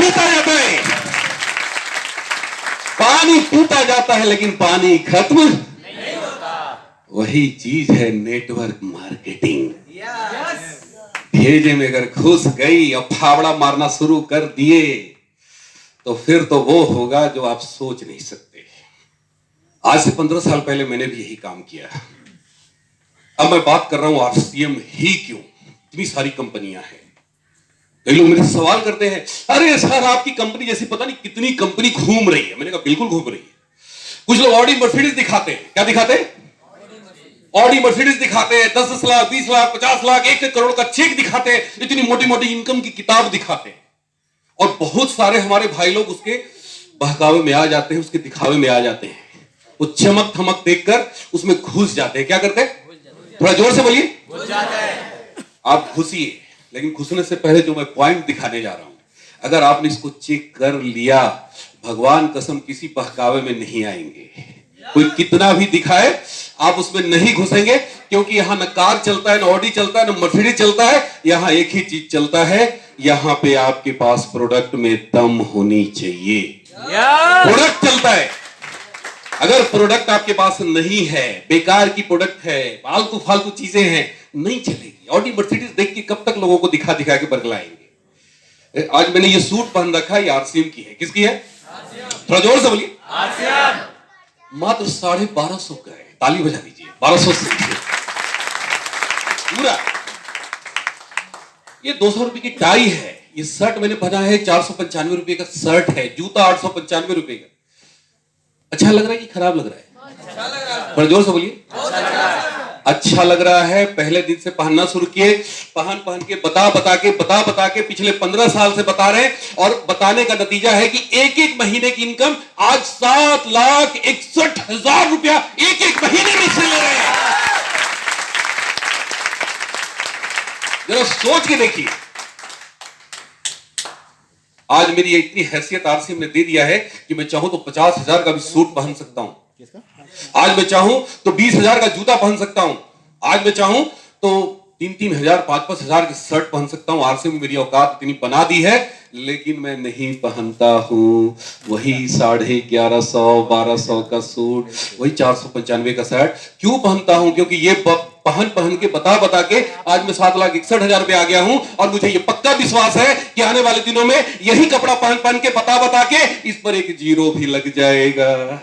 पीता जाता है, पानी पीता जाता है, लेकिन पानी खत्म नहीं होता। वही चीज है नेटवर्क मार्केटिंग। भेजे में अगर घुस गई और फावड़ा मारना शुरू कर दिए तो फिर तो वो होगा जो आप सोच नहीं सकते। आज से 15 साल पहले मैंने भी यही काम किया। अब मैं बात कर रहा हूं आरसीएम ही क्यों, इतनी सारी कंपनियां हैं। कई लोग मेरे से सवाल करते हैं, अरे सर आपकी कंपनी जैसी पता नहीं कितनी कंपनी घूम रही है। मैंने कहा बिल्कुल घूम रही है। कुछ लोग ऑडी मर्सिडीज दिखाते हैं, क्या दिखाते हैं? ऑडी मर्सिडीज दिखाते हैं, 10 लाख 20 लाख 50 लाख 1 करोड़ का चेक दिखाते हैं, इतनी मोटी मोटी इनकम की किताब दिखाते हैं। और बहुत सारे हमारे भाई लोग उसके बहकावे में आ जाते हैं, उसके दिखावे में आ जाते हैं। वो चमक थमक देखकर उसमें घुस जाते हैं। क्या करते हैं? थोड़ा जोर से बोलिए। आप घुसिए, लेकिन घुसने से पहले जो मैं पॉइंट दिखाने जा रहा हूं, अगर आपने इसको चेक कर लिया, भगवान कसम किसी बहकावे में नहीं आएंगे। कोई कितना भी दिखाए आप उसमें नहीं घुसेंगे, क्योंकि यहां न कार चलता है, न ऑडी चलता है, न मर्सिडीज चलता है। यहां एक ही चीज चलता है, यहां पे आपके पास प्रोडक्ट में दम होनी चाहिए। प्रोडक्ट चलता है। अगर प्रोडक्ट आपके पास नहीं है, बेकार की प्रोडक्ट है, फालतू फालतू चीजें हैं, नहीं चलेगी। ऑडी मर्सिडीज देख के कब तक लोगों को दिखा दिखा के बरगलाएंगे। आज मैंने ये सूट पहन रखा है, ये आरसीएम की है। किसकी है? थोड़ा जोर से बोलिए। मात्र 1250 का है। ताली बजा दीजिए। 1200 से पूरा। ये 200 रुपए की टाई है। ये शर्ट मैंने पहना है, 495 रुपए का शर्ट है। जूता 895 रुपए का। अच्छा लग रहा है कि खराब लग रहा है? अच्छा लग रहा है। थोड़ा जोर से बोलिए। अच्छा लग रहा है। पहले दिन से पहनना शुरू किए, पहन के बता के पिछले 15 साल से बता रहे हैं, और बताने का नतीजा है कि एक एक महीने की इनकम आज 7,61,000 रुपया एक एक महीने में से ले रहे हैं। जरा सोच के देखिए। आज मेरी इतनी हैसियत आरसीएम ने दे दिया है कि मैं चाहूं तो 50,000 का भी सूट पहन सकता हूं। आज मैं चाहूं तो 20,000 का जूता पहन सकता हूं। आज मैं चाहूं तो 3-3 हजार 5-5 हजार की शर्ट पहन सकता हूं। आरसीएम मेरी औकात इतनी बना दी है, लेकिन मैं नहीं पहनता हूं। वही 1150-1200 का सूट, वही 495 का शर्ट क्यों पहनता हूं? क्योंकि ये पहन के बता के आज मैं 7,61,000 रुपए आ गया हूं। और मुझे ये पक्का विश्वास है कि आने वाले दिनों में यही कपड़ा पहन के बता के इस पर एक जीरो भी लग जाएगा।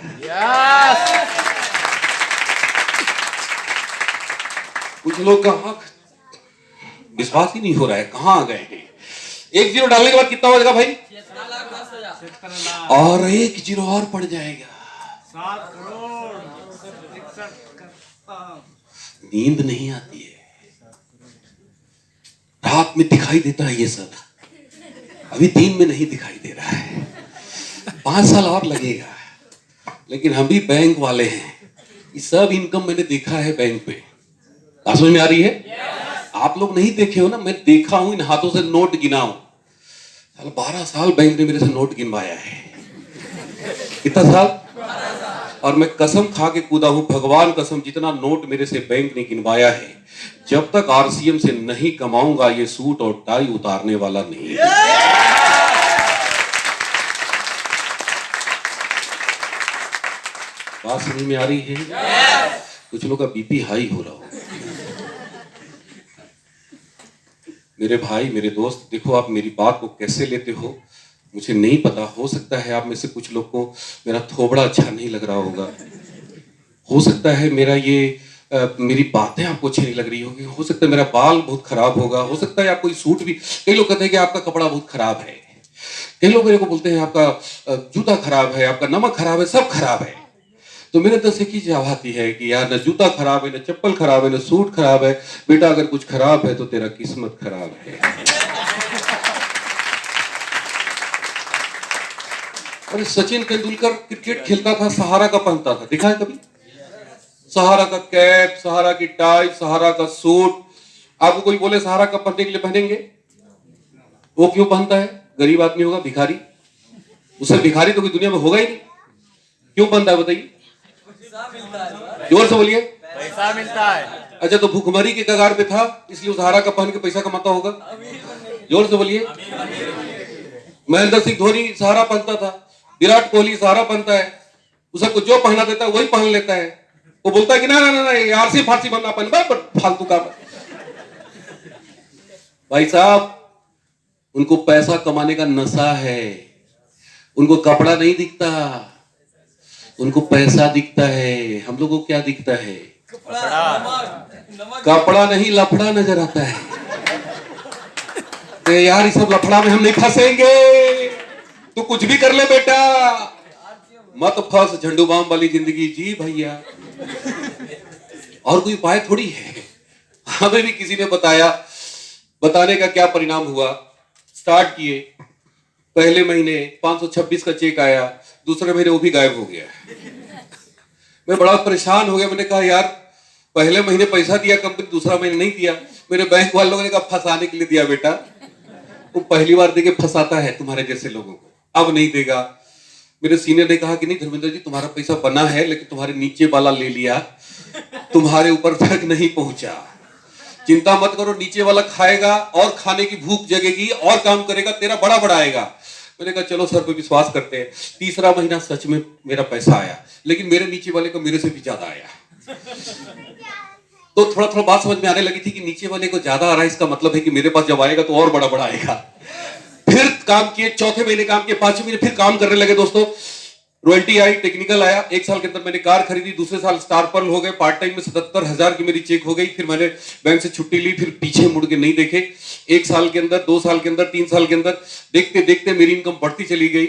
कुछ लोग का विश्वास ही नहीं हो रहा है, कहां आ गए हैं? एक जीरो डालने के बाद कितना हो जाएगा भाई? और एक जीरो और पड़ जाएगा, 7 करोड़। नींद नहीं आती है। रात में दिखाई देता है ये सब, अभी दिन में नहीं दिखाई दे रहा है। 5 साल और लगेगा, लेकिन हम भी बैंक वाले हैं। ये सब इनकम मैंने देखा है बैंक पे। समझ में आ रही है? आप लोग नहीं देखे हो ना, मैं देखा हूं, इन हाथों से नोट गिना हूं। 12 साल बैंक ने मेरे से नोट गिनवाया है। कितना साल? और मैं कसम खा के कूदा हूं, भगवान कसम, जितना नोट मेरे से बैंक ने गिनवाया है, जब तक आरसीएम से नहीं कमाऊंगा ये सूट और टाई उतारने वाला नहीं। बात समझ में आ रही है? कुछ लोग का बीपी हाई हो रहा हो। मेरे भाई, मेरे दोस्त, देखो आप मेरी बात को कैसे लेते हो मुझे नहीं पता। हो सकता है आप में से कुछ लोग को मेरा थोबड़ा अच्छा नहीं लग रहा होगा। हो सकता है मेरी बातें आपको अच्छी नहीं लग रही होगी। हो सकता है मेरा बाल बहुत खराब होगा। हो सकता है आपको ये सूट भी, कई लोग कहते हैं कि आपका कपड़ा बहुत खराब है। कई लोग मेरे को बोलते हैं आपका जूता खराब है, आपका नमक खराब है, सब खराब है। तो मेरे दिल से की जवाब आती है कि यार, न जूता खराब है, न चप्पल खराब है, न सूट खराब है। बेटा अगर कुछ खराब है तो तेरा किस्मत खराब है। अरे सचिन तेंदुलकर क्रिकेट खेलता था, सहारा का पहनता था, देखा है कभी? सहारा का कैप, सहारा की टाई, सहारा का सूट। आपको कोई बोले सहारा का पहनने के लिए पहनेंगे? वो क्यों पहनता है? गरीब आदमी होगा, भिखारी। उससे भिखारी तो कोई दुनिया में होगा ही नहीं। क्यों पहनता है बताइए? जोर से बोलिए। पैसा मिलता है। अच्छा, तो भूखमरी के कगार पे था, इसलिए उस सहारा का पहन के पैसा कमाता होगा। जोर से बोलिए। महेंद्र सिंह धोनी सहारा पहनता था, विराट कोहली सहारा पहनता है, उसको जो पहना देता है वही पहन लेता है। वो बोलता है कि ना ना ना, ना आरसी फारसी बनना पहन, फालतू काम है। भाई साहब, उनको पैसा कमाने का नशा है, उनको कपड़ा नहीं दिखता, उनको पैसा दिखता है। हम लोगों को क्या दिखता है? कपड़ा नहीं, लफड़ा नजर आता है। तो यार इस सब लफड़ा में हम नहीं फंसेंगे। तू कुछ भी कर ले बेटा, मत फंस, झंडू बाम वाली जिंदगी जी भैया। और कोई उपाय थोड़ी है। हमें भी किसी ने बताया, बताने का क्या परिणाम हुआ। स्टार्ट किए, पहले महीने 526 का चेक आया, दूसरे महीने वो भी गायब हो गया। मैं बड़ा परेशान हो गया। मैंने कहा यार, पहले महीने पैसा दिया कंपनी, दूसरा महीने नहीं दिया। मेरे बैंक वाले लोगों ने कहा फंसाने के लिए दिया बेटा, वो पहली बार देके फंसाता है तुम्हारे जैसे लोगों को, अब नहीं देगा। मेरे सीनियर ने कहा कि नहीं धर्मेंद्र जी, तुम्हारा पैसा बना है, लेकिन तुम्हारे नीचे वाला ले लिया, तुम्हारे ऊपर तक नहीं पहुंचा। चिंता मत करो, नीचे वाला खाएगा और खाने की भूख जगेगी और काम करेगा, तेरा बड़ा बढ़ाएगा। मैंने कहा चलो सर पे विश्वास करते हैं। तीसरा महीना सच में मेरा पैसा आया, लेकिन मेरे नीचे वाले को मेरे से भी ज्यादा आया। तो थोड़ा थोड़ा बात समझ में आने लगी थी कि नीचे वाले को ज्यादा आ रहा है, इसका मतलब है कि मेरे पास जब आएगा तो और बड़ा बढ़ाएगा। फिर काम किए, चौथे महीने काम किए, पांचवें महीने फिर काम करने लगे दोस्तों। रॉयल्टी आई, टेक्निकल आया। एक साल के अंदर मैंने कार खरीदी, दूसरे साल स्टार पर्ल हो गए, पार्ट टाइम में 77,000 की मेरी चेक हो गई। फिर मैंने बैंक से छुट्टी ली, फिर पीछे मुड़ के नहीं देखे। एक साल के अंदर, 2 साल के अंदर, 3 साल के अंदर देखते देखते मेरी इनकम बढ़ती चली गई।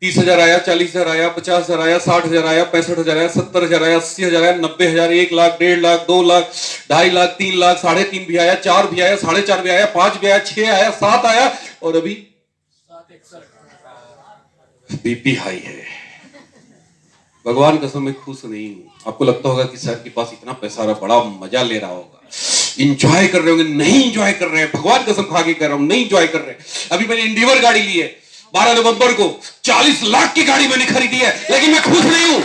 30,000 आया, 40,000 आया, 50,000 आया, 60,000 आया, 65,000 आया, 70,000 आया, 80,000 आया, 90,000, 1 लाख, 1.5 लाख, 2 लाख, 2.5 लाख, 3 लाख, 3.5 भी आया, 4 भी आया, 4.5 भी आया, 5 भी आया, 6 आया, 7 आया, और अभी बीपी हाई है। भगवान कसम मैं खुश नहीं हूं। आपको लगता होगा कि सर के पास इतना पैसा रहा, बड़ा मजा ले रहा होगा, इंजॉय कर रहे होंगे। नहीं इंजॉय कर रहे हैं, भगवान कसम खा के कह रहा हूं, नहीं इंजॉय कर रहे। अभी मैंने इंडिवर गाड़ी ली है, 12 नवंबर को 40 लाख की गाड़ी मैंने खरीदी है, लेकिन मैं खुश नहीं हूं।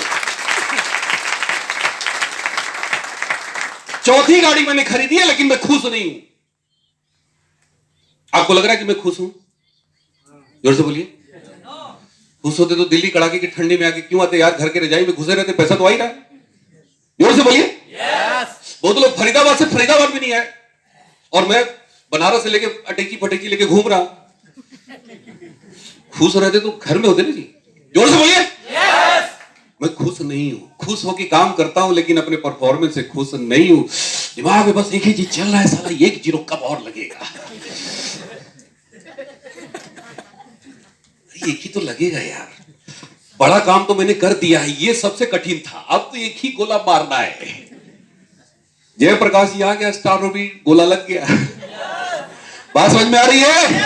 चौथी गाड़ी मैंने खरीदी है, लेकिन मैं खुश नहीं हूं। आपको लग रहा है कि मैं खुश हूं? जोर से बोलिए। खुश होते तो दिल्ली कड़ाके की ठंडी में आके क्यों आते यार, घर के रजाई में घुसे रहते, पैसा तो आ ही रहा है। जोर से बोलिए। बहुत लोग फरीदाबाद से फरीदाबाद भी नहीं आए, और मैं बनारस से लेके अटेकी पटेकी लेके घूम रहा हूं। खुश रहते तो घर में होते ना जी। जोर से बोलिए। मैं खुश नहीं हूं। खुश होकर काम करता हूं, लेकिन अपने परफॉर्मेंस से खुश नहीं हूं। दिमाग में बस एक ही चीज चल रहा है, साला 1 जीरो कब और लगेगा। एक ही तो लगेगा यार, बड़ा काम तो मैंने कर दिया है, ये सबसे कठिन था, अब तो एक ही गोला मारना है। जयप्रकाश जी आ गया, स्टार में भी गोला लग गया। बात समझ में आ रही है?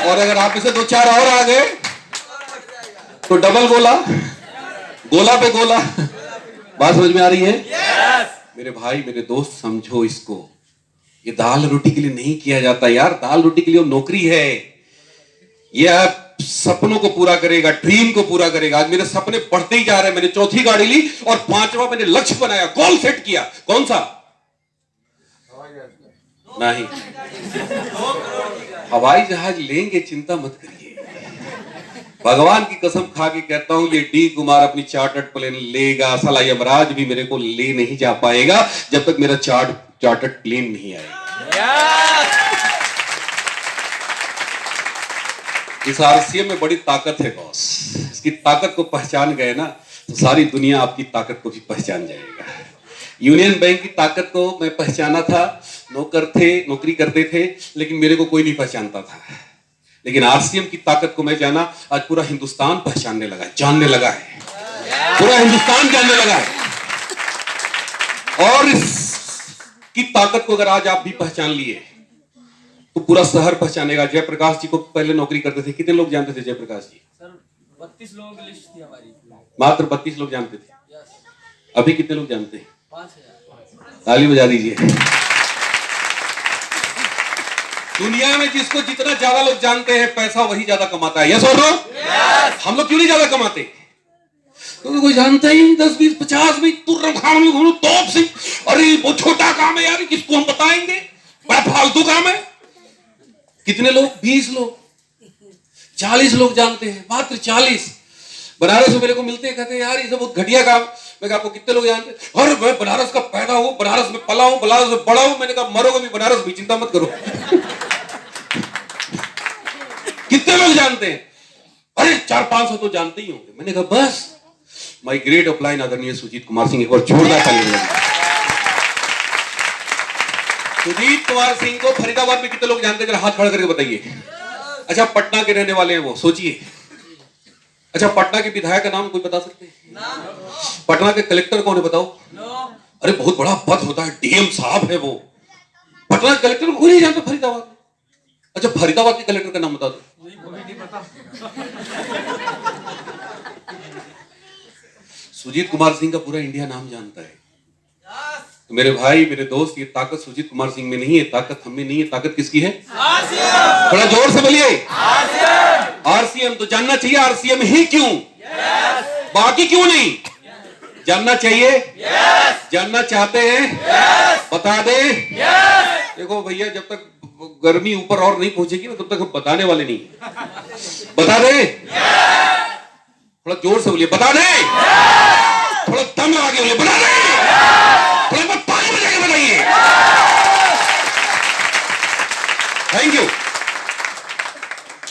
और अगर आप इसे 2-4 और आ गए तो डबल गोला, गोला पे गोला। बात समझ में आ रही है? मेरे भाई, मेरे दोस्त, समझो इसको। ये दाल रोटी के लिए नहीं किया जाता यार, दाल रोटी के लिए नौकरी है। ये आप सपनों को पूरा करेगा, ड्रीम को पूरा करेगा। आज मेरे सपने बढ़ते ही जा रहे हैं। मैंने चौथी गाड़ी ली और 5वां मैंने लक्ष्य बनाया, गोल सेट किया। कौन सा? नहीं, हवाई जहाज लेंगे, चिंता मत करिए। भगवान की कसम खा के कहता हूं, ये डी कुमार अपनी चार्टर्ड प्लेन लेगा। साला यमराज भी मेरे को ले नहीं जा पाएगा जब तक मेरा चार्टर्ड प्लेन नहीं आएगा। इस आरसीएम में बड़ी ताकत है बॉस। इसकी ताकत को पहचान गए ना तो सारी दुनिया आपकी ताकत को भी पहचान जाएगा। यूनियन बैंक की ताकत को मैं पहचाना था, नौकरी करते थे, लेकिन मेरे को कोई नहीं पहचानता था। लेकिन आरसीएम की ताकत को मैं जाना, आज पूरा हिंदुस्तान पहचानने लगा है, जानने लगा है, पूरा हिंदुस्तान जानने लगा है। और इसकी ताकत को अगर आज आप भी पहचान लिए तो पूरा शहर पहचानेगा। जयप्रकाश जी को पहले नौकरी करते थे, कितने लोग जानते थे जयप्रकाश जी? सर 32 लोगों की लिस्ट थी हमारी। मात्र 32 लोग जानते थे। अभी कितने लोग जानते हैं? 5,000। ताली बजा दीजिए। दुनिया में जिसको जितना ज्यादा लोग जानते हैं, पैसा वही ज्यादा कमाता है। यस और नो? हम लोग क्यों नहीं ज्यादा कमाते? क्योंकि कोई जानता ही नहीं। 10, 20, 50 भी तुर्रम खान में घूमो, तोप से, अरे वो छोटा काम है यार, किसको हम बताएंगे, बड़ा फालतू काम है। कितने लोग? 20 लोग। 40 लोग जानते हैं, मात्र 40। बनारस में मेरे को मिलते हैं, कहते हैं यार ये सब बहुत घटिया काम। मैं कहा आपको कितने लोग जानते हैं? अरे मैं बनारस का पैदा हूं, बनारस में पला हूं, बनारस में बड़ा हूं। मैंने कहा मरोगे भी बनारस में, चिंता मत करो। कितने लोग जानते हैं? अरे 400-500 तो जानते ही होंगे। मैंने कहा बस। माय ग्रेट अपलाइन आदरणीय सुजीत कुमार सिंह, एक बार जोरदार ताली बजाइए। सुजीत कुमार सिंह को फरीदाबाद में कितने लोग जानते हैं? जरा हाथ खड़ा करके बताइए। अच्छा, पटना के रहने वाले हैं वो, सोचिए। अच्छा, पटना के विधायक का नाम कोई बता सकते हैं? पटना के कलेक्टर कौन है बताओ? अरे बहुत बड़ा पद होता है, डीएम साहब है वो। पटना के कलेक्टर को कोई नहीं जानता फरीदाबाद में। अच्छा, फरीदाबाद के कलेक्टर का नाम बता दो। सुजीत कुमार सिंह का पूरा इंडिया नाम जानता है। तो मेरे भाई, मेरे दोस्त, ये ताकत सुजीत कुमार सिंह में नहीं है, ताकत हम में नहीं है। ताकत किसकी है? थोड़ा जोर से बोलिए। आरसीएम। तो जानना चाहिए आरसीएम ही क्यों, बाकी क्यों नहीं जानना चाहिए? जानना चाहते हैं? बता दे। देखो भैया, जब तक गर्मी ऊपर और नहीं पहुंचेगी ना, तब तक हम बताने वाले नहीं। बता दे। थोड़ा जोर से बोलिए, बता दे। थोड़ा दम लगा के बोलिए, बता दे। थोड़ा ताली बजा के बताइए। Thank you.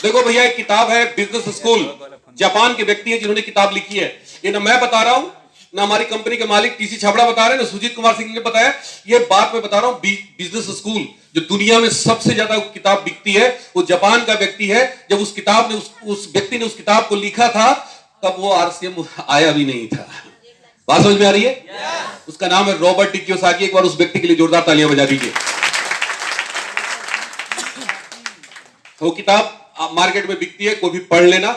देखो भैया, एक किताब है बिजनेस स्कूल, जापान के व्यक्ति है जिन्होंने किताब लिखी है। ये ना मैं बता रहा हूं, ना हमारी कंपनी के मालिक टीसी छाबड़ा बता रहे हैं, ना सुजीत कुमार सिंह ने बताया। ये बात मैं बता रहा हूं, बिजनेस स्कूल जो दुनिया में सबसे ज्यादा किताब बिकती है, वो जापान का व्यक्ति है। जब उस किताब ने उस व्यक्ति ने उस किताब को लिखा था, तब वो आरसीएम आया भी नहीं था। बात समझ में आ रही है? उसका नाम है रॉबर्ट टी कियोसाकी। एक बार उस व्यक्ति के लिए जोरदार तालियां बजा दीजिए। वो किताब मार्केट में बिकती है, कोई भी पढ़ लेना।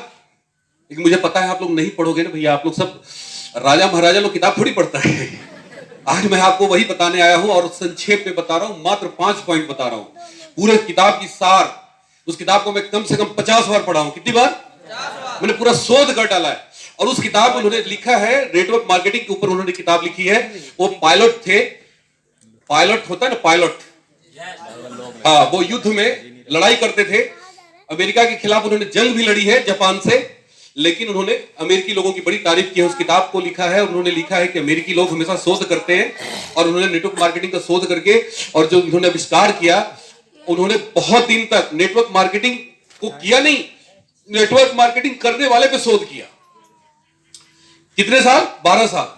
लेकिन मुझे पता है आप लोग नहीं पढ़ोगे ना भैया, आप लोग सब राजा महाराजा लोग किताब थोड़ी पढ़ता है। आज मैं आपको वही बताने आया हूं और संक्षेप में बता रहा हूं, मात्र 5 पॉइंट बता रहा हूं। पूरे किताब की सार, उस किताब को मैं कम से कम 50 बार पढ़ा हूं। कितनी बार? 50 बार। मैंने पूरा शोध कर डाला है। और उस किताब में उन्होंने लिखा है, नेटवर्क मार्केटिंग के ऊपर उन्होंने किताब लिखी है। वो पायलट थे, पायलट होता है ना, पायलट। हाँ, वो युद्ध में लड़ाई करते थे, अमेरिका के खिलाफ उन्होंने जंग भी लड़ी है जापान से। लेकिन उन्होंने अमेरिकी लोगों की बड़ी तारीफ की है, उस किताब को लिखा है। उन्होंने लिखा है कि अमेरिकी लोग हमेशा शोध करते हैं, और उन्होंने नेटवर्क मार्केटिंग का शोध करके और जो उन्होंने आविष्कार किया, उन्होंने बहुत दिन तक नेटवर्क मार्केटिंग को किया नहीं, नेटवर्क मार्केटिंग करने वाले पे शोध किया। कितने साल? 12 साल।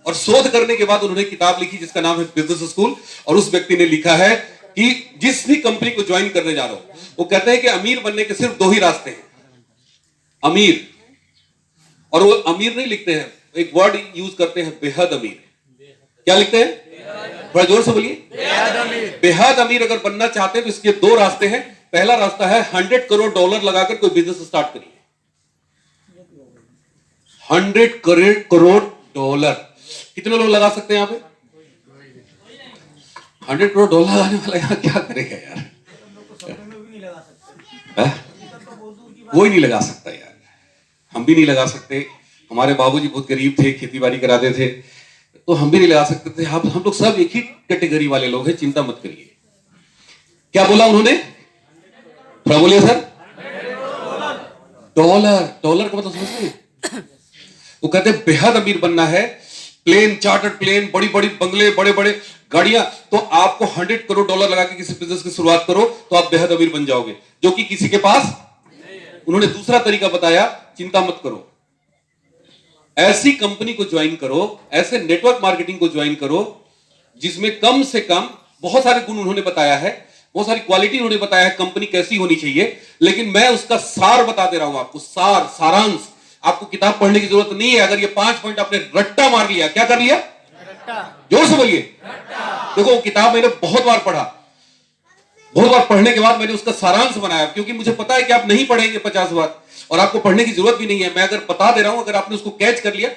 और शोध करने के बाद उन्होंने किताब लिखी जिसका नाम है बिजनेस स्कूल। और उस व्यक्ति ने लिखा है कि जिस भी कंपनी को ज्वाइन करने जा रहा हूं, वो कहते हैं कि अमीर बनने के सिर्फ 2 ही रास्ते हैं। अमीर, और वो अमीर नहीं लिखते हैं, एक वर्ड यूज करते हैं, बेहद अमीर। क्या लिखते हैं? बड़ा जोर से बोलिए। बेहद अमीर अगर बनना चाहते हैं तो इसके 2 रास्ते हैं। पहला रास्ता है $100 करोड़ लगाकर कोई बिजनेस स्टार्ट करिए। $100 करोड़। कितने लोग लगा सकते हैं यहां पे? $100 करोड़ लगाने वाला यहां क्या करेगा यार? कोई नहीं लगा सकता यार, हम भी नहीं लगा सकते। हमारे बाबूजी बहुत गरीब थे, खेती बाड़ी कराते थे, तो हम भी नहीं लगा सकते थे। हम लोग सब एक ही कैटेगरी वाले लोग हैं, चिंता मत करिए। क्या बोला उन्होंने? थोड़ा बोलिए सर। डॉलर का मतलब समझते हैं? वो कहते हैं बेहद अमीर बनना है, प्लेन, चार्टर्ड प्लेन, बड़ी बड़ी बंगले, बड़े बड़े गाड़ियां, तो आपको $100 करोड़ लगा के किसी बिजनेस की शुरुआत करो तो आप बेहद अमीर बन जाओगे, जो कि किसी के पास। उन्होंने दूसरा तरीका बताया, चिंता मत करो, ऐसी कंपनी को ज्वाइन करो, ऐसे नेटवर्क मार्केटिंग को ज्वाइन करो जिसमें कम से कम, बहुत सारे गुण उन्होंने बताया है, बहुत सारी क्वालिटी उन्होंने बताया है कंपनी कैसी होनी चाहिए, लेकिन मैं उसका सार बता दे रहा हूं आपको, सारांश। आपको किताब पढ़ने की जरूरत नहीं है। अगर ये 5 पॉइंट आपने रट्टा मार लिया, क्या कर लिया? जोर से बोलिए। देखो, किताब मैंने बहुत बार पढ़ा, बहुत बार पढ़ने के बाद मैंने उसका सारांश बनाया, क्योंकि मुझे पता है कि आप नहीं पढ़ेंगे 50 बार, और आपको पढ़ने की जरूरत भी नहीं है। मैं अगर बता दे रहा हूं, अगर आपने उसको कैच कर लिया,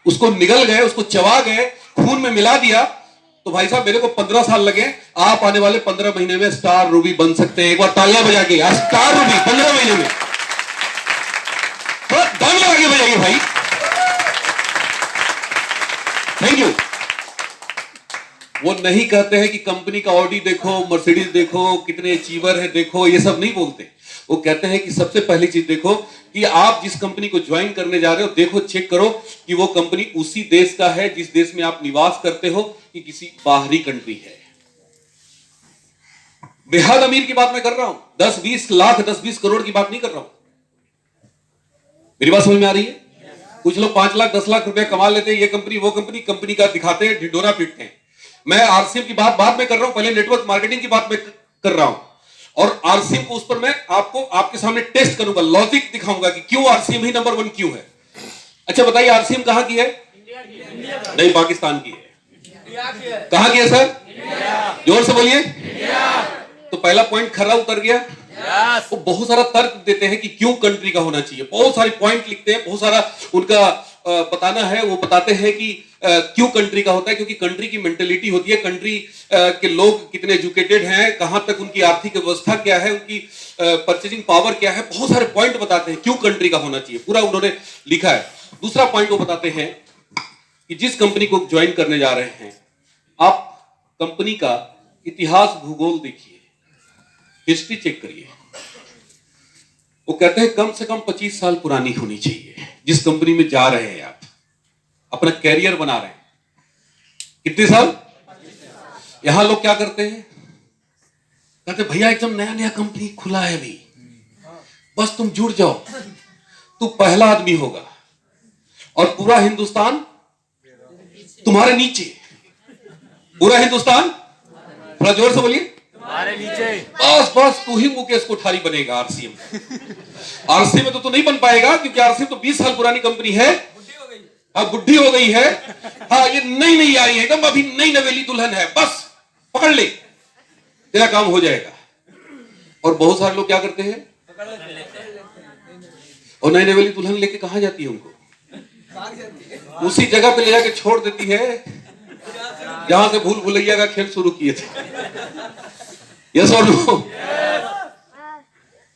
उसको निगल गए, उसको चबा गए, खून में मिला दिया, तो भाई साहब मेरे को 15 साल लगे, आप आने वाले 15 महीने में स्टार रूबी बन सकते हैं। एक बार तालियां बजा के, स्टार रूबी 15 महीने में। तो दम लगा के बजाइए भाई। Thank you. वो नहीं कहते हैं कि कंपनी का ऑडी देखो, मर्सिडीज देखो, कितने अचीवर है देखो, ये सब नहीं बोलते। वो कहते हैं कि सबसे पहली चीज देखो कि आप जिस कंपनी को ज्वाइन करने जा रहे हो, देखो चेक करो कि वो कंपनी उसी देश का है जिस देश में आप निवास करते हो कि किसी बाहरी कंट्री है। बेहद अमीर की बात मैं कर रहा हूं, 10-20 लाख 10-20 करोड़ की बात नहीं कर रहा हूं। मेरी बात समझ में आ रही है? कुछ लोग 5 लाख 10 लाख रुपया कमा लेते हैं, ये कंपनी वो कंपनी का दिखाते हैं, ढिंडोरा पीटते हैं। मैं आरसीएम की बात बाद में कर रहा हूं, पहले नेटवर्क मार्केटिंग की बात मैं कर रहा हूं। और आरसीएम को उस पर मैं आपको आपके सामने टेस्ट करूंगा, लॉजिक दिखाऊंगा कि क्यों आरसीएम ही नंबर 1 क्यों है। अच्छा बताइए, आरसीएम कहां की है? नहीं, पाकिस्तान की है। कहां की है सर? जोर से बोलिए। तो पहला पॉइंट खरा उतर गया। वो बहुत सारा तर्क देते हैं कि क्यों कंट्री का होना चाहिए, बहुत सारे पॉइंट लिखते हैं, बहुत सारा उनका बताना है। वो बताते हैं कि क्यों कंट्री का होता है, क्योंकि कंट्री की मेंटेलिटी होती है, कंट्री के लोग कितने एजुकेटेड हैं, कहां तक उनकी आर्थिक व्यवस्था क्या है, उनकी परचेजिंग पावर क्या है, बहुत सारे पॉइंट बताते हैं क्यों कंट्री का होना चाहिए, पूरा उन्होंने लिखा है। दूसरा पॉइंट वो बताते हैं कि जिस कंपनी को ज्वाइन करने जा रहे हैं, आप कंपनी का इतिहास भूगोल देखिए, हिस्ट्री चेक करिए। वो कहते हैं कम से कम 25 साल पुरानी होनी चाहिए जिस कंपनी में जा रहे हैं, आप अपना कैरियर बना रहे हैं। कितने साल? यहां लोग क्या करते हैं, कहते भैया एकदम नया नया कंपनी खुला है अभी, बस तुम जुड़ जाओ, तू पहला आदमी होगा और पूरा हिंदुस्तान तुम्हारे नीचे। पूरा हिंदुस्तान, थोड़ा जोर से बोलिए, हमारे नीचे। बस बस तू ही मुकेश कोठारी बनेगा आरसीएम। आरसीएम में तो नहीं बन पाएगा, क्योंकि आरसीएम तो 20 साल पुरानी कंपनी है, अब बुढ़ी हो गई है। हाँ, ये नई नई आई है, एकदम अभी नई नवेली दुल्हन है, बस पकड़ ले, तेरा काम हो जाएगा। और बहुत सारे लोग क्या करते हैं, और नई नवेली दुल्हन लेके कहां जाती है, उनको उसी जगह पे ले जाके छोड़ देती है जहां से भूल भुलैया का खेल शुरू किए थे। यस और नो?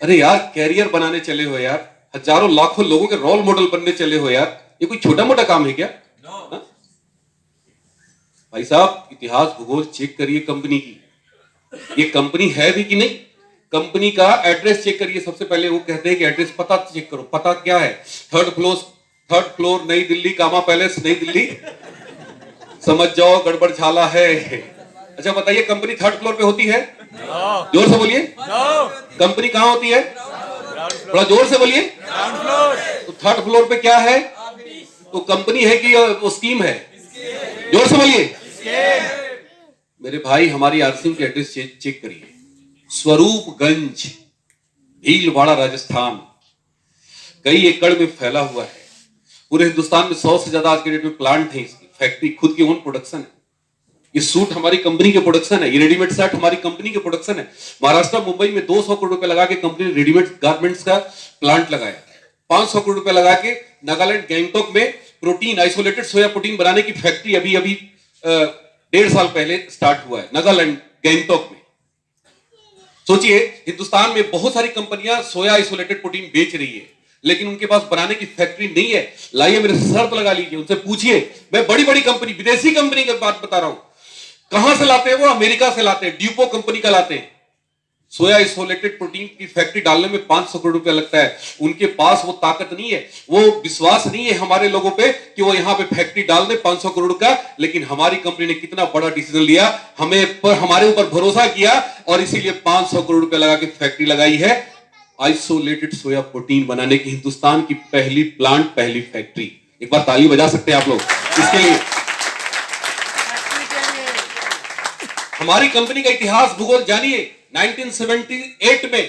अरे यार, कैरियर बनाने चले हो यार, हजारों लाखों लोगों के रोल मॉडल बनने चले हो यार, ये कोई छोटा मोटा काम है क्या? no. भाई साहब, इतिहास भूगोल चेक करिए कंपनी की, ये कंपनी है भी कि नहीं। कंपनी का एड्रेस चेक करिए। सबसे पहले वो कहते हैं कि एड्रेस, पता चेक करो, पता क्या है? थर्ड फ्लोर नई दिल्ली, कामा पैलेस नई दिल्ली। समझ जाओ गड़बड़ झाला है। अच्छा बताइए, कंपनी 3rd फ्लोर पे होती है? जोर से बोलिए। कंपनी कहां होती है? थोड़ा जोर से बोलिए। तो 3rd फ्लोर पे क्या है? तो कंपनी है कि वो स्कीम है? जोर से बोलिए। मेरे भाई, हमारी आरसीएम की एड्रेस चेक करिए। स्वरूपगंज, भीलवाड़ा, राजस्थान, कई एकड़ में फैला हुआ है। पूरे हिंदुस्तान में 100 से ज्यादा आज के डेट में प्लांट है, इसकी फैक्ट्री खुद की ओन प्रोडक्शन है। ये सूट हमारी कंपनी के प्रोडक्शन है, ये रेडीमेड शर्ट हमारी कंपनी के प्रोडक्शन है। महाराष्ट्र मुंबई में 200 करोड़ रुपए लगा के कंपनी ने रेडीमेड गारमेंट्स का प्लांट लगाया। 500 करोड़ रुपए लगा के नागालैंड गैंगटॉक में प्रोटीन, आइसोलेटेड सोया प्रोटीन बनाने की फैक्ट्री अभी 1.5 साल पहले स्टार्ट हुआ है नागालैंड गैंगटॉक में। सोचिए, हिंदुस्तान में बहुत सारी कंपनियां सोया आइसोलेटेड प्रोटीन बेच रही है, लेकिन उनके पास बनाने की फैक्ट्री नहीं है। लाइए, मेरे शर्त लगा लीजिए, उनसे पूछिए। मैं बड़ी बड़ी कंपनी, विदेशी कंपनी की बात बता रहा हूं, कहां से लाते हैं वो? अमेरिका से लाते हैं, ड्यूपो कंपनी का लाते हैं। सोया आइसोलेटेड प्रोटीन की फैक्ट्री डालने में 500 करोड़ रुपया लगता है। उनके पास वो ताकत नहीं है, वो विश्वास नहीं है हमारे लोगों पे कि वो यहां पे फैक्ट्री डाल दे 500 करोड़ का। लेकिन हमारी कंपनी ने कितना बड़ा डिसीजन लिया, हमारे ऊपर भरोसा किया और इसीलिए 500 करोड़ रुपया लगा के फैक्ट्री लगाई है आइसोलेटेड सोया प्रोटीन बनाने की। हिंदुस्तान की पहली प्लांट, पहली फैक्ट्री। एक बार ताली बजा सकते हैं आप लोग इसके लिए। हमारी कंपनी का इतिहास भूगोल जानिए। 1978 में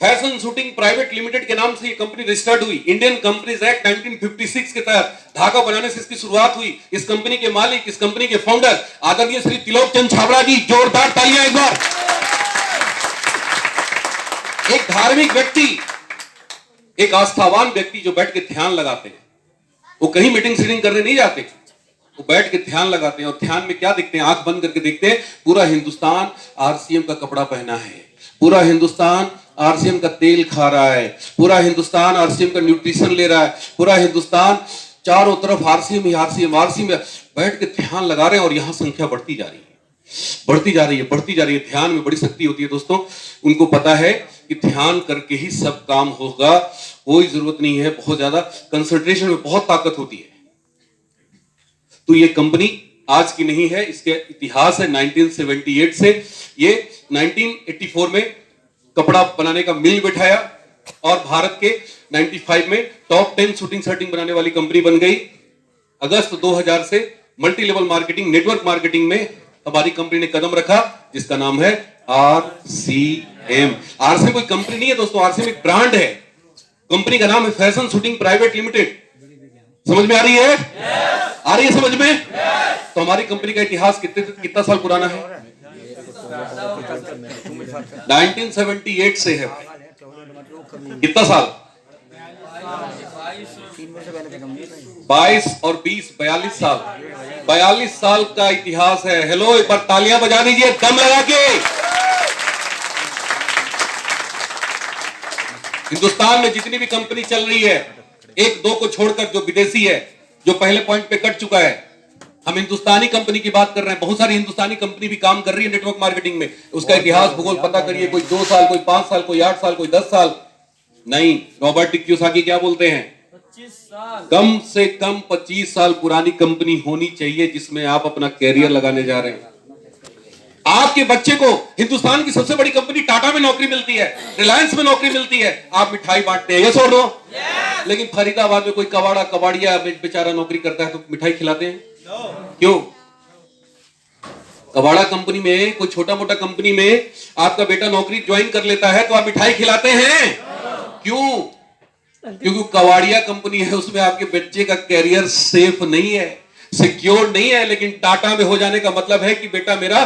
फैशन शूटिंग प्राइवेट लिमिटेड के नाम से ये कंपनी रजिस्टर्ड हुई। इंडियन कंपनीज एक्ट 1956 के तहत धागा बनाने से इसकी शुरुआत हुई। इस कंपनी के मालिक, इस कंपनी के फाउंडर आदरणीय श्री त्रिलोक चंद छाबड़ा जी। जोरदार तालियां एक बार। एक धार्मिक व्यक्ति, एक आस्थावान व्यक्ति जो बैठ के ध्यान लगाते हैं, वो कहीं मीटिंग सीटिंग करने नहीं जाते, वो बैठ के ध्यान लगाते हैं। और ध्यान में क्या देखते हैं? आंख बंद करके देखते हैं, पूरा हिंदुस्तान आरसीएम का कपड़ा पहना है, पूरा हिंदुस्तान आरसीएम का तेल खा रहा है, पूरा हिंदुस्तान आरसीएम का न्यूट्रिशन ले रहा है, पूरा हिंदुस्तान चारों तरफ आरसीएम ही आरसीएम आरसीएम। बैठ के ध्यान लगा रहे हैं और यहां संख्या बढ़ती जा रही है। बढ़ती जा रही है, बढ़ती जा रही है। ध्यान में बड़ी शक्ति होती है दोस्तों। उनको पता है कि ध्यान करके ही सब काम होगा, कोई जरूरत नहीं है बहुत ज्यादा कंसंट्रेशन में, बहुत ताकत होती है। तो ये कंपनी आज की नहीं है, इसके इतिहास है 1978 से। ये 1984 में कपड़ा बनाने का मिल बिठाया और भारत के 95 में टॉप 10 शूटिंग शर्टिंग बनाने वाली कंपनी बन गई। अगस्त 2000 से multi level marketing, network marketing में हमारी कंपनी ने कदम रखा, जिसका नाम है RCM। RCM कोई कंपनी नहीं है दोस्तों, RCM एक ब्रांड है। कंपनी का नाम है फैशन शूटिंग प्राइवेट लिमिटेड। समझ में आ रही है? आ रही है समझ में? तो हमारी कंपनी का इतिहास कितना साल पुराना है? 1978 से है। कितना साल? 22 और 20 42 साल। 42 साल का इतिहास है। हेलो, एक बार तालियां बजा दीजिए दम लगा के। हिंदुस्तान में जितनी भी कंपनी चल रही है, एक दो को छोड़कर, जो विदेशी है, जो पहले पॉइंट पे कट चुका है, हम हिंदुस्तानी कंपनी की बात कर रहे हैं। बहुत सारी हिंदुस्तानी कंपनी भी काम कर रही है नेटवर्क मार्केटिंग में। उसका इतिहास भूगोल पता करिए, कोई 2 साल, कोई 5 साल, कोई 8 साल, कोई 10 साल नहीं। रॉबर्ट कियोसाकी क्या बोलते हैं? 25 साल। कम से कम 25 साल पुरानी कंपनी होनी चाहिए जिसमें आप अपना कैरियर लगाने जा रहे हैं। आपके बच्चे को हिंदुस्तान की सबसे बड़ी कंपनी टाटा में नौकरी मिलती है, रिलायंस में नौकरी मिलती है, आप मिठाई बांटते हैं, ये छोड़ दो। लेकिन फरीदाबाद में कोई कबाड़िया बेचारा नौकरी करता है तो मिठाई खिलाते हैं? क्यों? कबाड़ा कंपनी में, कोई छोटा मोटा कंपनी में आपका बेटा नौकरी ज्वाइन कर लेता है तो आप मिठाई खिलाते हैं? क्यों? क्योंकि कबाड़िया कंपनी है, उसमें आपके बच्चे का कैरियर सेफ नहीं है, सिक्योर नहीं है। लेकिन टाटा में हो जाने का मतलब है कि बेटा मेरा,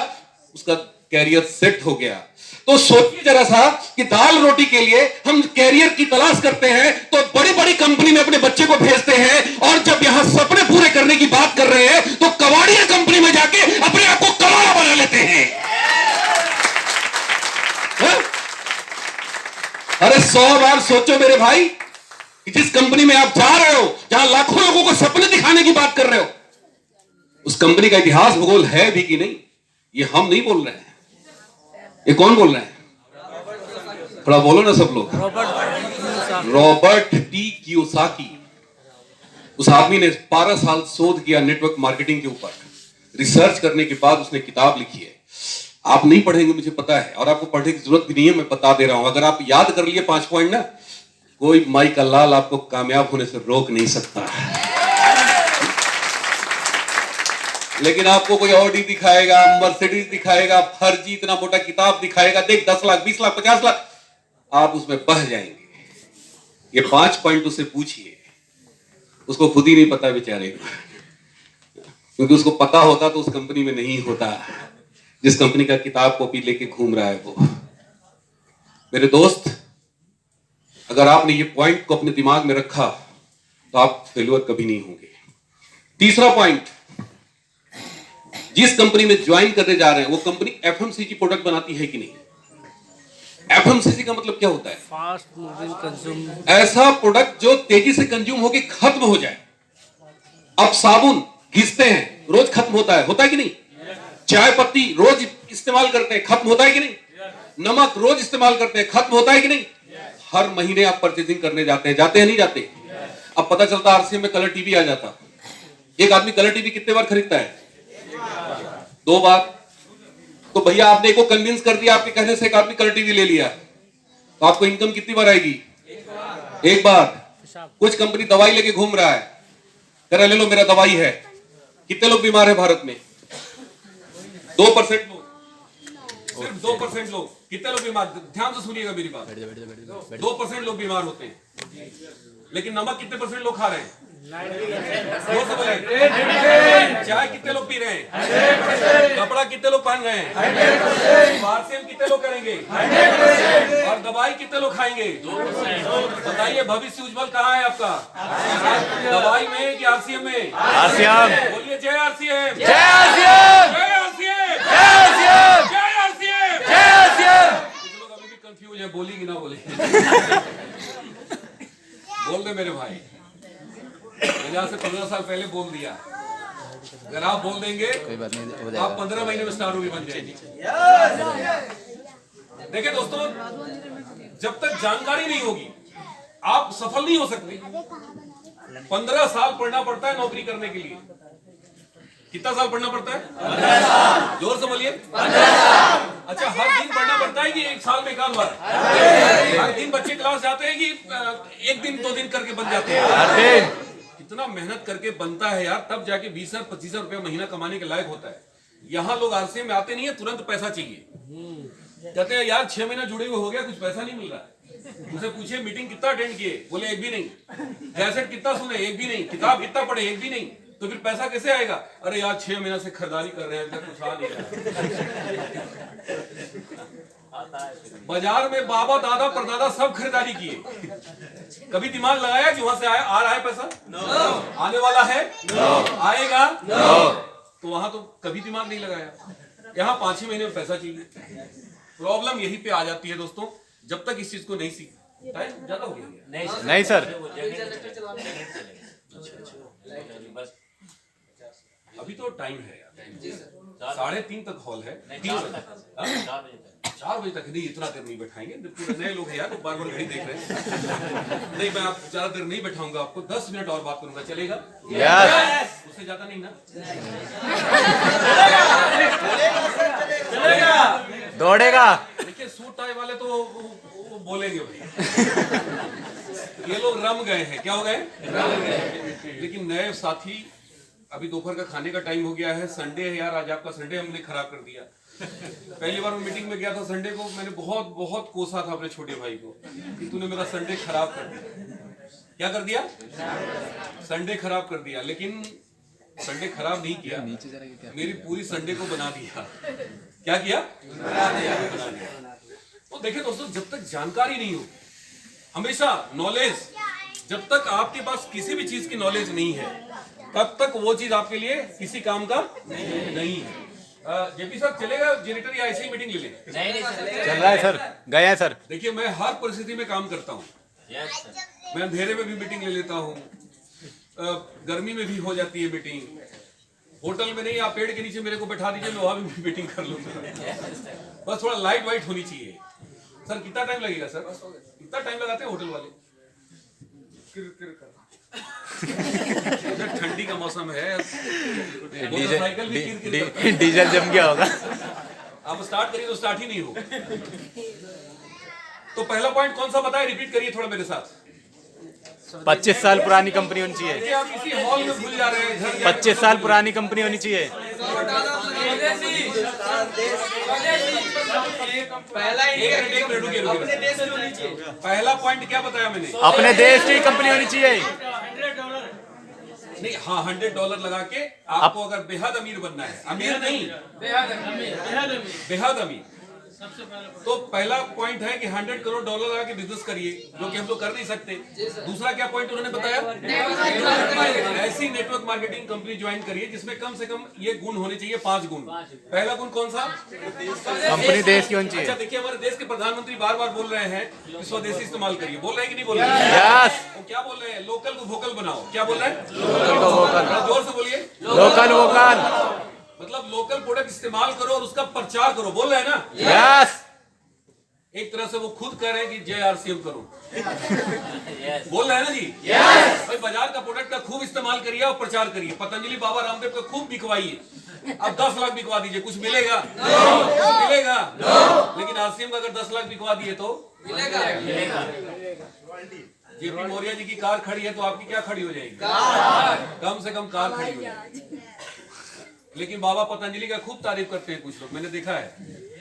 उसका कैरियर सेट हो गया। तो सोचिए जरा सा कि दाल रोटी के लिए हम कैरियर की तलाश करते हैं तो बड़ी बड़ी कंपनी में अपने बच्चे को भेजते हैं, और जब यहां सपने पूरे करने की बात कर रहे हैं तो कबाड़िया कंपनी में जाके अपने आप को कबाड़ा बना लेते हैं। अरे 100 बार सोचो मेरे भाई कि जिस कंपनी में आप जा रहे हो, जहां लाखों लोगों को सपने दिखाने की बात कर रहे हो, उस कंपनी का इतिहास भूगोल है भी कि नहीं? ये हम नहीं बोल रहे हैं, ये कौन बोल रहे हैं? थोड़ा बोलो ना सब लोग। Robert T Kiyosaki. उस आदमी ने 12 साल शोध किया नेटवर्क मार्केटिंग के ऊपर। रिसर्च करने के बाद उसने किताब लिखी है। आप नहीं पढ़ेंगे मुझे पता है, और आपको पढ़ने की जरूरत भी नहीं है, मैं बता दे रहा हूं। अगर आप याद कर लिए 5 पॉइंट ना, कोई माई का लाल आपको कामयाब होने से रोक नहीं सकता। लेकिन आपको कोई ऑडी दिखाएगा, मर्सिडीज दिखाएगा, फर्जी इतना मोटा किताब दिखाएगा, देख 10 लाख, 20 लाख, 50 लाख, आप उसमें बह जाएंगे। ये 5 पॉइंट उससे पूछिए, उसको खुद ही नहीं पता बेचारे को, क्योंकि उसको पता होता तो उस कंपनी में नहीं होता जिस कंपनी का किताब कॉपी लेके घूम रहा है वो। मेरे दोस्त, अगर आपने ये पॉइंट को अपने दिमाग में रखा तो आप फेल्यूर कभी नहीं होंगे। तीसरा पॉइंट, जिस कंपनी में ज्वाइन करने जा रहे हैं वो कंपनी एफएमसीजी प्रोडक्ट बनाती है कि नहीं? एफएमसीजी का मतलब क्या होता है? Fast moving consume. ऐसा प्रोडक्ट जो तेजी से कंज्यूम होकर खत्म हो जाए। अब साबुन घिसते हैं, रोज खत्म होता है कि नहीं? चाय पत्ती रोज इस्तेमाल करते हैं, खत्म होता है कि नहीं? नमक रोज इस्तेमाल करते हैं, खत्म होता है कि नहीं? हर महीने आप परचेजिंग करने जाते हैं नहीं जाते? अब पता चलता आरसीएम में कलर टीवी आ जाता। एक आदमी कलर टीवी कितने बार खरीदता है? 2 बार। तो भैया आपने एक को कन्विंस कर दिया, आपके कहने से एक आदमी कलर टीवी ले लिया, तो आपको इनकम कितनी बार आएगी? एक बार। कुछ कंपनी दवाई लेके घूम रहा है, कह रहा ले लो मेरा दवाई है। कितने लोग बीमार है भारत में? 2% लोग, सिर्फ 2% लोग। कितने लोग बीमार? ध्यान से सुनिएगा मेरी बात। 2% लोग बीमार होते हैं, लेकिन नमक कितने % लोग खा रहे हैं? चाय कितने लोग पी रहे हैं? कपड़ा कितने लोग पहन रहे हैं? आरसीएम कितने लोग करेंगे? और दवाई कितने लोग खाएंगे? बताइए भविष्य उज्जवल कहाँ है आपका? दवाई में कि आरसीएम में? आरसीएम। बोलिए जय आरसीएम, जय आरसीएम, जय आरसीएम, जय आरसीएम, जय आरसीएम, जय आरसीएम। कुछ लोग अभी भी कंफ्यूज है, बोलेगी ना बोलेगी? बोल दे मेरे भाई, मैंने आज से 15 साल पहले बोल दिया अगर आप बोल देंगे कोई बात नहीं, हो आप जाएगा। 15 महीने में स्टार भी बन जाएंगे। देखिए दोस्तों, जब तक जानकारी नहीं होगी आप सफल नहीं हो सकते। 15 साल पढ़ना पड़ता है नौकरी करने के लिए। कितना साल पढ़ना पड़ता है? 15 साल। जोर से बोलिए। 15 साल। अच्छा, हर दिन पढ़ना पड़ता है कि एक साल में एक आध बार? हर दिन बच्चे क्लास जाते हैं कि एक दिन 2 दिन करके बन जाते हैं? कितना मेहनत करके बनता है यार, तब जाके 20,000 25,000 रुपया महीना कमाने के लायक होता है। यहाँ लोग आरसीएम में आते नहीं है, तुरंत पैसा चाहिए। कहते हैं यार 6 महीना जुड़े हुए हो गया, कुछ पैसा नहीं मिल रहा है। उनसे पूछिए मीटिंग कितना अटेंड किए, बोले एक भी नहीं। कैसेट कितना सुने, एक भी नहीं। किताब कितना पढ़े, एक भी नहीं। तो फिर पैसा कैसे आएगा? अरे यार 6 महीना से खरीदारी कर रहे हैं, कुछ आ नहीं रहा। बाजार में बाबा दादा परदादा सब खरीदारी किए, कभी दिमाग लगाया कि वहां से आ रहा है पैसा? आने वाला है? आएगा? तो वहां तो कभी दिमाग नहीं लगाया। यहाँ 5-6 महीने में पैसा चाहिए। प्रॉब्लम यही पे आ जाती है दोस्तों, जब तक इस चीज को नहीं सीख। टाइम ज्यादा हो गया? नहीं सर, अभी तो टाइम है यार, 3:30 तक हॉल है। 4 बजे तक नहीं, इतना देर नहीं बैठाएंगे। पूरे नए लोग हैं यार, बार बार घड़ी देख रहे हैं। नहीं, मैं आप ज्यादा देर नहीं बैठाऊंगा आपको, 10 मिनट और बात करूंगा, चलेगा? उससे ज्यादा नहीं ना? दौड़ेगा। देखिए सूट टाई वाले तो वो बोलेंगे भाई। ये लोग रम गए हैं। क्या हो गए? लेकिन नए साथी, अभी दोपहर का खाने का टाइम हो गया है, संडे है यार, आज आपका संडे हमने खराब कर दिया। पहली बार मैं मीटिंग में गया था संडे को, मैंने बहुत बहुत कोसा था अपने छोटे भाई को कि तूने मेरा संडे खराब कर दिया। क्या कर दिया? संडे खराब कर दिया। लेकिन संडे खराब नहीं किया, मेरी पूरी संडे को बना दिया। क्या किया? बना दिया। तो देखिए दोस्तों, जब तक जानकारी नहीं हो, हमेशा नॉलेज, जब तक आपके पास किसी भी चीज की नॉलेज नहीं है, तब तक वो चीज आपके लिए किसी काम का नहीं है। जेपी सर चलेगा जेनेटर या ऐसे ही मीटिंग ले लें? चल रहा है सर, गए हैं सर। देखिए मैं हर परिस्थिति में काम करता हूँ। मैं अंधेरे में भी मीटिंग ले लेता हूँ, गर्मी में भी हो जाती है मीटिंग। होटल में नहीं, आप पेड़ के नीचे मेरे को बैठा दीजिए, मैं वहां भी मीटिंग कर लूंगा। बस थोड़ा लाइट वाइट होनी चाहिए। सर कितना टाइम लगेगा सर? कितना टाइम लगाते हैं होटल वाले? ठंडी का मौसम है, मोटरसाइकिल भी किर किर करता है। डीजल जम गया होगा। आप स्टार्ट करिए तो स्टार्ट ही नहीं होगा। तो पहला पॉइंट कौन सा बताए, रिपीट करिए थोड़ा मेरे साथ। 25 साल पुरानी कंपनी होनी चाहिए। देखिए आप इसी हॉल में भूल जा रहे हैं, घर 25 साल पुरानी कंपनी होनी चाहिए। पहला पॉइंट क्या बताया मैंने? अपने देश की कंपनी होनी चाहिए। नहीं, हाँ, $100 लगा के आपको अगर बेहद अमीर बनना है, अमीर नहीं, बेहद अमीर, तो पहला पॉइंट है कि $100 करोड़ लगा के बिजनेस करिए, जो कि हम लोग कर नहीं सकते। दूसरा क्या पॉइंट उन्होंने बताया? ऐसी नेटवर्क मार्केटिंग कंपनी ज्वाइन करिए जिसमें कम से कम ये गुण होने चाहिए, 5 गुण। पहला गुण कौन सा? कंपनी देश की होनी चाहिए। अच्छा देखिए, हमारे देश के प्रधानमंत्री बार बार बोल रहे हैं कि स्वदेशी इस्तेमाल करिए, बोल रहे हैं कि नहीं बोल रहे हैं? यस। वो क्या बोल रहे हैं? लोकल को वोकल बनाओ। क्या बोल रहे हैं? लोकल को वोकल। जोर से बोलिए। Local vocal. मतलब लोकल प्रोडक्ट इस्तेमाल करो और उसका प्रचार करो, बोल रहे हैं ना? यस। एक तरह से वो खुद कह रहे हैं कि जय आरसीएम करो। बोल रहे हैं ना जी? भाई बाजार का प्रोडक्ट का खूब इस्तेमाल करिए और प्रचार करिए। पतंजलि बाबा रामदेव का खूब बिकवाइए। अब 10 लाख बिकवा दीजिए, कुछ मिलेगा? कुछ मिलेगा? लेकिन आरसीएम का अगर 10 लाख बिकवा दिए तो मिलेगा। जेपी मौर्य जी की कार खड़ी है तो आपकी क्या खड़ी हो जाएगी? कम से कम कार खड़ी हो जाएगी। लेकिन बाबा पतंजलि का खूब तारीफ करते हैं कुछ लोग, मैंने देखा है।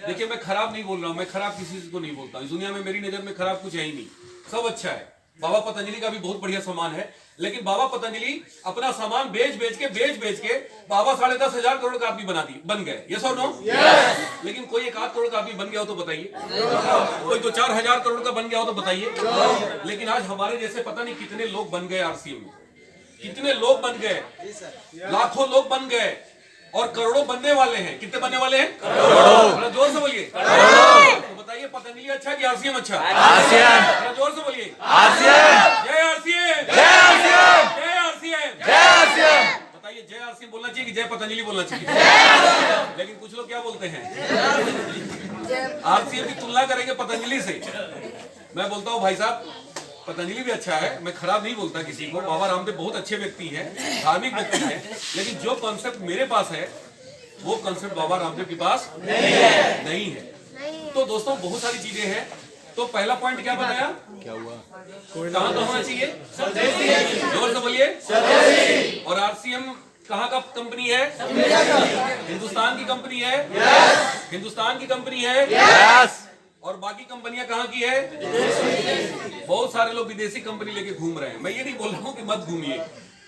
देखिए मैं खराब नहीं बोल रहा हूँ, मैं खराब किसी चीज को नहीं बोलता हूँ। इस दुनिया में मेरी नजर में खराब कुछ है ही नहीं, सब अच्छा है। बाबा पतंजलि का भी बहुत बढ़िया सामान है, लेकिन बाबा पतंजलि अपना सामान बेच बेच के बाबा 10,500 करोड़ का आदमी बन गए। यस और नो? लेकिन कोई 1 आध करोड़ का आदमी बन गया हो तो बताइए, कोई 2-4 करोड़ का बन गया हो तो बताइए। लेकिन आज हमारे जैसे पता नहीं कितने लोग बन गए आरसीएम में, कितने लोग बन गए, लाखों लोग बन गए और करोड़ों बनने वाले हैं। कितने बनने वाले हैं? करोड़ों। जोर से बोलिए। तो बताइए पतंजलि अच्छा कि आरसीएम अच्छा? आरसीएम। जोर से बोलिए। आरसीएम। जय आरसीएम। जय आरसीएम। जय आरसीएम। जय आरसीएम। बताइए जय आरसीएम बोलना चाहिए कि कि जय पतंजलि बोलना चाहिए, लेकिन कुछ लोग क्या बोलते हैं, आरसीएम की तुलना करेंगे पतंजलि से। मैं बोलता हूँ भाई साहब पतंजलि भी अच्छा है, मैं खराब नहीं बोलता किसी को, बाबा रामदेव बहुत अच्छे व्यक्ति हैं, धार्मिक व्यक्ति हैं, लेकिन जो कॉन्सेप्ट मेरे पास है वो कॉन्सेप्ट बाबा रामदेव के पास नहीं है। तो दोस्तों बहुत सारी चीजें हैं। तो पहला पॉइंट क्या बताया, क्या हुआ? कहाँ का होना चाहिए, जोर से बोलिए। और आरसीएम कहाँ का कंपनी है, हिंदुस्तान की कंपनी है, हिंदुस्तान की कंपनी है। यस। और बाकी कंपनियां कहाँ की है, बहुत सारे लोग विदेशी कंपनी लेके घूम रहे हैं। मैं ये नहीं बोल रहा हूँ कि मत घूमिए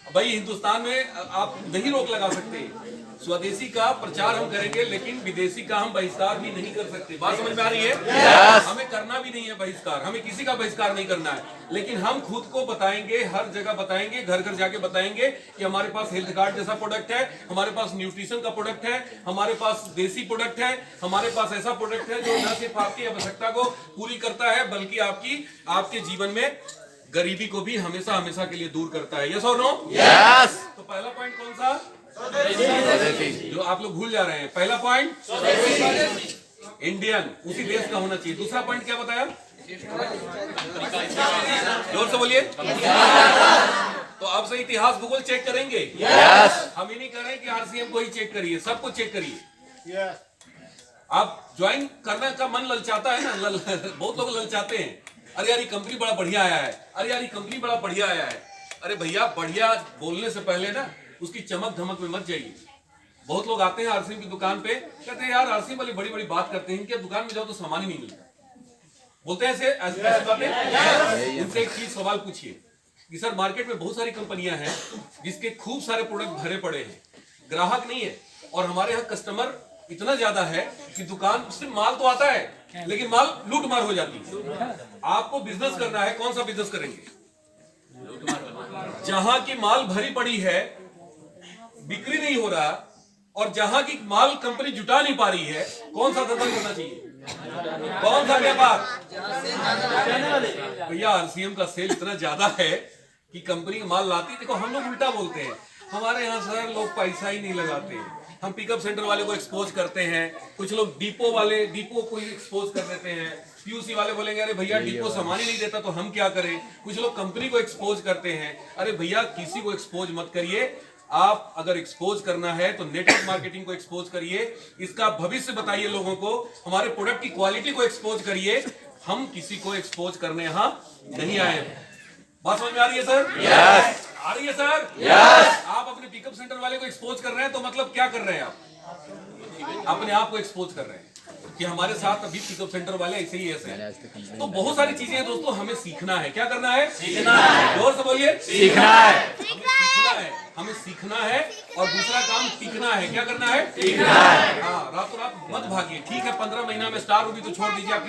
भाई, हिंदुस्तान में आप नहीं रोक लगा सकते, स्वदेशी का प्रचार हम करेंगे, लेकिन विदेशी का हम बहिष्कार भी नहीं कर सकते। बात समझ में आ रही है? yes. हमें करना भी नहीं है बहिष्कार, हमें किसी का बहिष्कार नहीं करना है, लेकिन हम खुद को बताएंगे, हर जगह बताएंगे, घर घर जाके बताएंगे कि हमारे पास हेल्थ कार्ड जैसा प्रोडक्ट है, हमारे पास न्यूट्रिशन का प्रोडक्ट है, हमारे पास देसी प्रोडक्ट है, हमारे पास ऐसा प्रोडक्ट है जो न सिर्फ आपकी आवश्यकता को पूरी करता है बल्कि आपके जीवन में गरीबी को भी हमेशा हमेशा के लिए दूर करता है। यस और नो? यस। तो पहला पॉइंट कौन सा, स्वदेशी। जो आप लोग भूल जा रहे हैं, पहला पॉइंट इंडियन, उसी देश का होना चाहिए। दूसरा पॉइंट क्या बताया, जोर से बोलिए। तो अब से इतिहास भूगोल चेक करेंगे। यस। हम ये नहीं कर रहे कि आरसीएम को ही चेक करिए, सबको चेक करिए। आप ज्वाइन करने का मन ललचाता है ना, बहुत लोग ललचाते हैं, अरे यार ये कंपनी बड़ा बढ़िया आया है, अरे यार ये कंपनी बड़ा बढ़िया आया है। अरे भैया बढ़िया बोलने से पहले ना उसकी चमक धमक में मत जाइए। बहुत लोग आते हैं आरसीएम की दुकान पे, कहते हैं यार आरसीएम वाले बड़ी बड़ी बात करते हैं कि दुकान में जाओ तो सामान ही नहीं मिलता, बोलते हैं ऐसी बातें। उनसे एक चीज सवाल पूछिए कि सर मार्केट में बहुत सारी कंपनियां हैं जिसके खूब सारे प्रोडक्ट भरे पड़े हैं, ग्राहक नहीं है, और हमारे यहाँ कस्टमर इतना ज्यादा है कि दुकान से माल तो आता है लेकिन माल लूट मार हो जाती है। आपको बिजनेस करना है, कौन सा बिजनेस करेंगे, जहां की माल भरी पड़ी है, बिक्री नहीं हो रहा, और जहां की माल कंपनी जुटा नहीं पा रही है, कौन सा धंधा करना चाहिए, कौन सा व्यापार। भैया आरसीएम का सेल इतना ज्यादा है कि कंपनी माल लाती, देखो हम लोग उल्टा बोलते हैं, हमारे यहाँ सर लोग पैसा ही नहीं लगाते, हम पिकअप सेंटर वाले को एक्सपोज करते हैं, कुछ लोग डिपो को ही एक्सपोज कर देते हैं, पीयूसी वाले बोलेंगे अरे भैया डिपो सामान ही नहीं देता तो हम क्या करें, कुछ लोग कंपनी को एक्सपोज करते हैं। अरे भैया किसी को एक्सपोज मत करिए, आप अगर एक्सपोज करना है तो नेटवर्क मार्केटिंग को एक्सपोज करिए, इसका भविष्य बताइए लोगों को, हमारे प्रोडक्ट की क्वालिटी को एक्सपोज करिए। हम किसी को एक्सपोज करने यहाँ नहीं आए। बात समझ में आ रही है सर? यस। आ रही है सर? यस। आप अपने पिकअप सेंटर वाले को एक्सपोज कर रहे हैं तो मतलब क्या कर रहे हैं, आप अपने आप को एक्सपोज कर रहे हैं कि हमारे साथ अभी पिकअप सेंटर वाले ऐसे ही ऐसे हैं। तो बहुत सारी चीजें हैं दोस्तों, हमें सीखना है। क्या करना है? सीखना है। जोर से बोलिए। सीखना है। हमें सीखना है, हमें सीखना है। और दूसरा काम टिकना है। क्या करना है? सीखना है। हाँ, रातों रात मत भागिए। ठीक है 15 महीना में स्टार होगी तो छोड़ दीजिए, आपकी